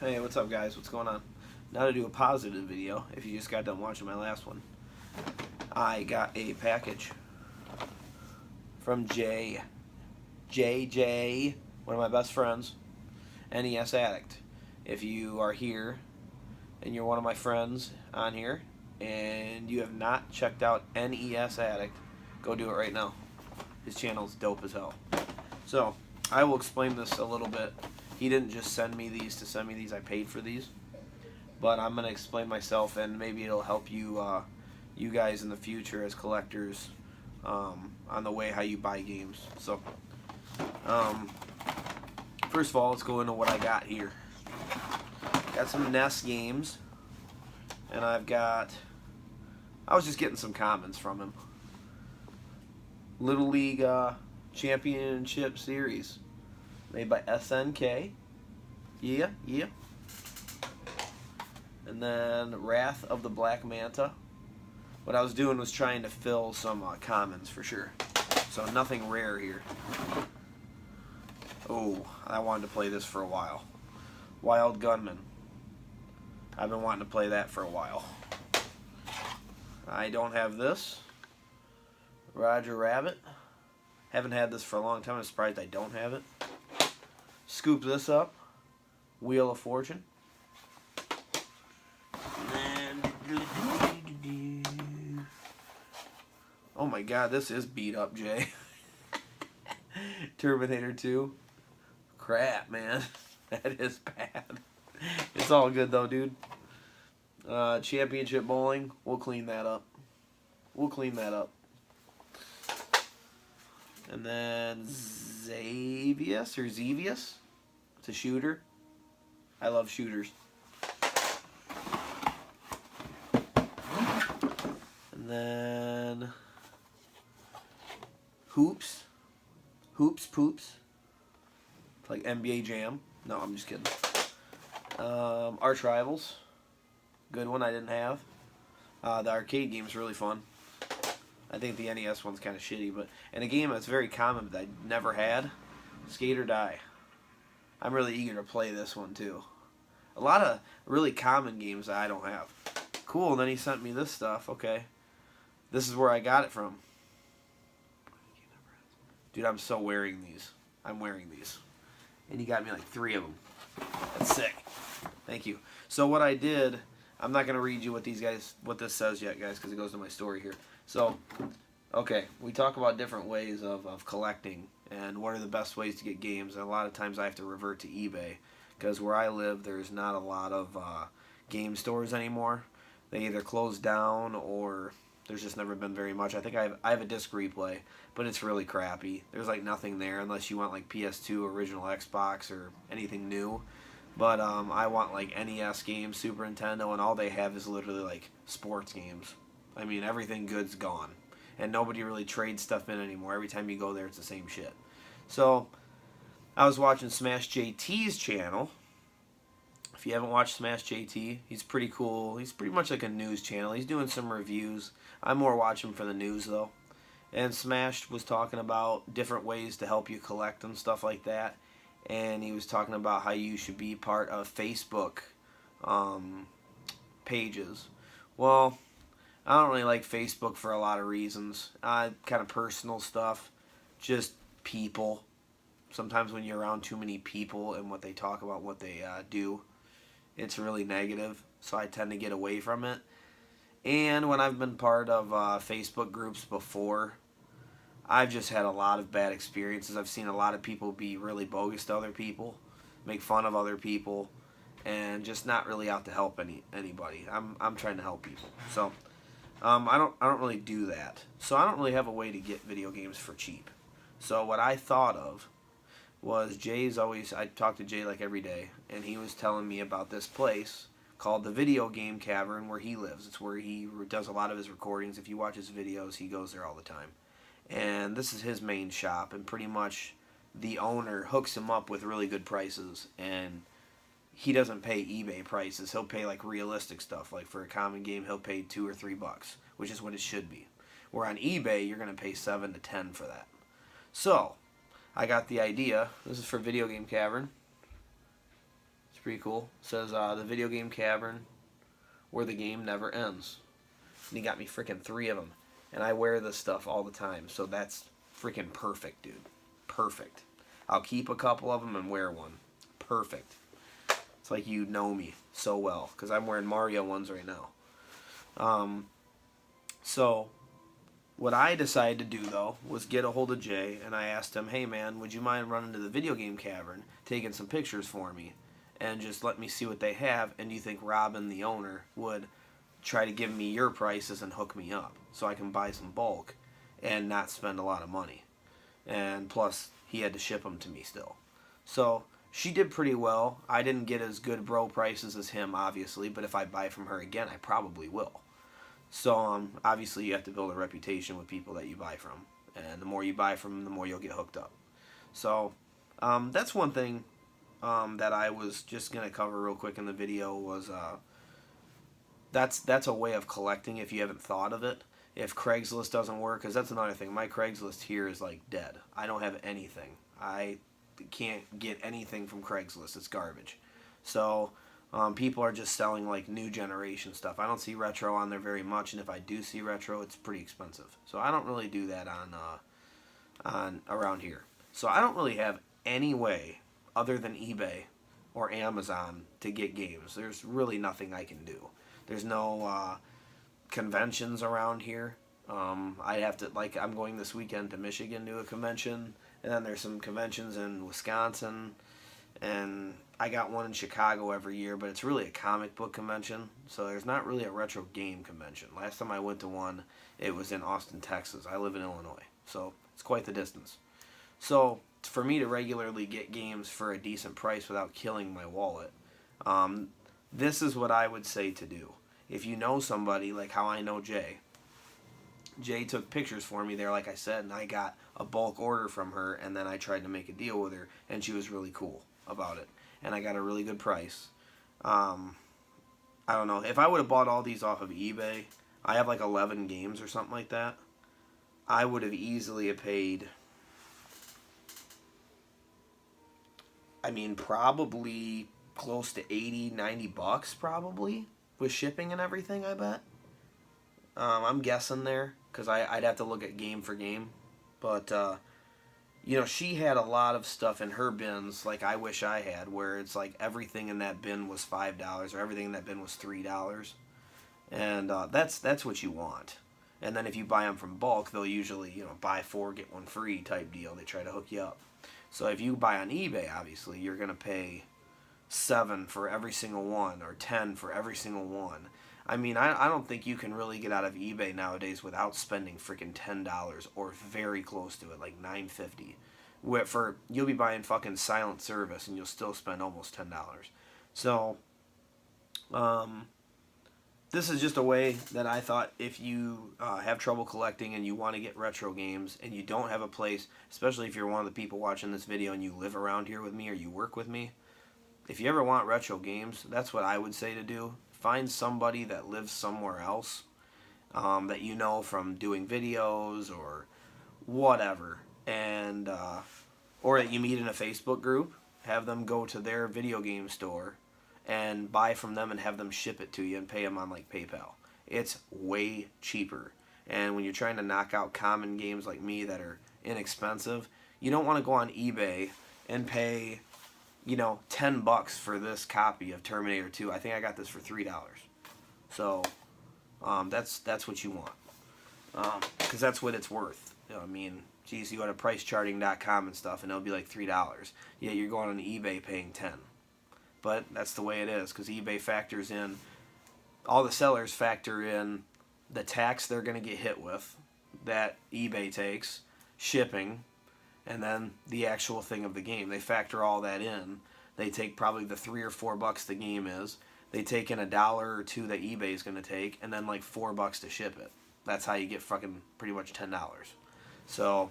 Hey, what's up guys? What's going on? Now to do a positive video, if you just got done watching my last one. I got a package from JJ, one of my best friends, NES Addict. If you are here and you're one of my friends on here and you have not checked out NES Addict, go do it right now. His channel's dope as hell. So, I will explain this a little bit. He didn't just send me these to send me these, I paid for these. But I'm going to explain myself, and maybe it'll help you you guys in the future as collectors on the way how you buy games. So, first of all, let's go into what I got here. Got some NES games, and I was just getting some comments from him. Little League Championship Series, made by SNK. Yeah. And then Wrath of the Black Manta. What I was doing was trying to fill some commons for sure. So nothing rare here. Oh, I wanted to play this for a while. Wild Gunman. I've been wanting to play that for a while. I don't have this. Roger Rabbit. Haven't had this for a long time. I'm surprised I don't have it. Scoop this up. Wheel of Fortune. Oh my god, this is beat up, Jay. Terminator 2. Crap, man. That is bad. It's all good though, dude. Championship Bowling. We'll clean that up. And then Xavius. It's a shooter. I love shooters. And then Hoops. Poops. Like NBA Jam. No, I'm just kidding. Arch Rivals. Good one I didn't have. The arcade game's really fun. I think the NES one's kind of shitty, but and a game that's very common that I never had, Skate or Die. I'm really eager to play this one too. A lot of really common games that I don't have. Cool, and then he sent me this stuff. Okay. This is where I got it from. Dude, I'm so wearing these. I'm wearing these. And he got me like 3 of them. That's sick. Thank you. So what I did, I'm not going to read you what this says yet, guys, because it goes to my story here. So, okay, we talk about different ways of collecting and what are the best ways to get games. And a lot of times I have to revert to eBay because where I live, there's not a lot of game stores anymore. They either closed down or there's just never been very much. I think I have a disc replay, but it's really crappy. There's like nothing there unless you want like PS2, original Xbox, or anything new. But I want like NES games, Super Nintendo, and all they have is literally like sports games. I mean, everything good's gone. And nobody really trades stuff in anymore. Every time you go there, it's the same shit. So, I was watching Smash JT's channel. If you haven't watched Smash JT, he's pretty cool. He's pretty much like a news channel. He's doing some reviews. I'm more watching for the news, though. And Smash was talking about different ways to help you collect and stuff like that. And he was talking about how you should be part of Facebook pages. Well, I don't really like Facebook for a lot of reasons. Kind of personal stuff. Just people. Sometimes when you're around too many people and what they talk about, what they do, it's really negative. So I tend to get away from it. And when I've been part of Facebook groups before, I've just had a lot of bad experiences. I've seen a lot of people be really bogus to other people, make fun of other people, and just not really out to help anybody. I'm trying to help people. So I don't really do that. So I don't really have a way to get video games for cheap. So what I thought of was I talk to Jay like every day, and he was telling me about this place called the Video Game Cavern where he lives. It's where he does a lot of his recordings. If you watch his videos, he goes there all the time. And this is his main shop, and pretty much the owner hooks him up with really good prices, and he doesn't pay eBay prices. He'll pay like realistic stuff. Like for a common game, he'll pay $2 or $3, which is what it should be. Where on eBay, you're going to pay $7 to $10 for that. So, I got the idea. This is for Video Game Cavern. It's pretty cool. It says the video game cavern where the game never ends. And he got me freaking 3 of them. And I wear this stuff all the time, so that's freaking perfect, dude. Perfect. I'll keep a couple of them and wear one. Perfect. It's like you know me so well, because I'm wearing Mario ones right now. So, what I decided to do, though, was get a hold of Jay, and I asked him, hey, man, would you mind running to the video game cavern, taking some pictures for me, and just let me see what they have, and do you think Robin, the owner, would try to give me your prices and hook me up, so I can buy some bulk and not spend a lot of money? And plus, he had to ship them to me still. So, she did pretty well. I didn't get as good bro prices as him, obviously, but if I buy from her again, I probably will. So, obviously, you have to build a reputation with people that you buy from. And the more you buy from them, the more you'll get hooked up. So, that's one thing that I was just going to cover real quick in the video was that's a way of collecting if you haven't thought of it. If Craigslist doesn't work, because that's another thing. My Craigslist here is like dead. I don't have anything. I can't get anything from Craigslist. It's garbage. So people are just selling like new generation stuff. I don't see retro on there very much, and if I do see retro, it's pretty expensive. So I don't really do that on around here. So I don't really have any way other than eBay or Amazon to get games. There's really nothing I can do. There's no conventions around here. I have to, like, I'm going this weekend to Michigan to a convention, and then there's some conventions in Wisconsin, and I got one in Chicago every year, but it's really a comic book convention, so there's not really a retro game convention. Last time I went to one, it was in Austin, Texas. I live in Illinois, so it's quite the distance. So for me to regularly get games for a decent price without killing my wallet, this is what I would say to do. If you know somebody, like how I know Jay took pictures for me there, like I said, and I got a bulk order from her, and then I tried to make a deal with her, and she was really cool about it, and I got a really good price. I don't know, if I would have bought all these off of eBay, I have like 11 games or something like that, I would have easily paid, I mean, probably close to 80, 90 bucks probably, with shipping and everything, I bet. I'm guessing there, because I'd have to look at game for game. But, you know, she had a lot of stuff in her bins, like I wish I had, where it's like everything in that bin was $5, or everything in that bin was $3. And that's what you want. And then if you buy them from bulk, they'll usually, you know, buy 4, get 1 free type deal. They try to hook you up. So if you buy on eBay, obviously, you're going to pay $7 for every single one, or $10 for every single one. I mean, I don't think you can really get out of eBay nowadays without spending freaking $10 or very close to it, like $9.50. For you'll be buying fucking Silent Service and you'll still spend almost $10. So, this is just a way that I thought if you have trouble collecting and you want to get retro games and you don't have a place, especially if you're one of the people watching this video and you live around here with me or you work with me, if you ever want retro games, that's what I would say to do. Find somebody that lives somewhere else that you know from doing videos or whatever, and or that you meet in a Facebook group. Have them go to their video game store and buy from them and have them ship it to you and pay them on like PayPal. It's way cheaper. And when you're trying to knock out common games like me that are inexpensive, you don't want to go on eBay and pay, you know, $10 for this copy of Terminator 2. I think I got this for $3. So that's what you want, because that's what it's worth. You know, I mean, geez, you go to pricecharting.com and stuff, and it'll be like $3. Yeah, you're going on eBay paying $10. But that's the way it is, because eBay factors in, all the sellers factor in the tax they're going to get hit with, that eBay takes, shipping, and then the actual thing of the game. They factor all that in. They take probably the $3 or $4 the game is. They take in $1 or $2 that eBay is going to take, and then like $4 to ship it. That's how you get fucking pretty much $10. So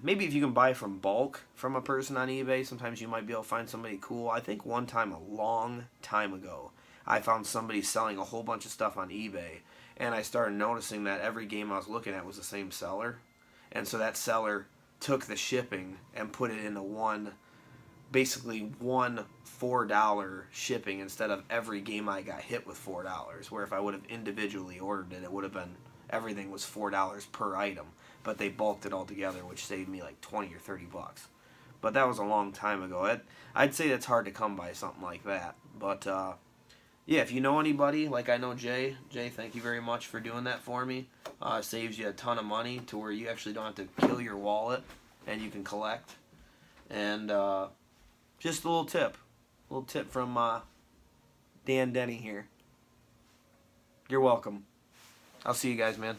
maybe if you can buy from bulk from a person on eBay, sometimes you might be able to find somebody cool. I think one time, a long time ago, I found somebody selling a whole bunch of stuff on eBay, and I started noticing that every game I was looking at was the same seller. And so that seller took the shipping and put it into one basically one $4 shipping instead of every game I got hit with $4. Where if I would have individually ordered it, it would have been everything was $4 per item. But they bulked it all together, which saved me like 20 or 30 bucks. But that was a long time ago. I'd say it's hard to come by something like that. But yeah, if you know anybody, like I know Jay, thank you very much for doing that for me. Saves you a ton of money to where you actually don't have to kill your wallet and you can collect. And just a little tip from Dan Denny here. You're welcome. I'll see you guys, man.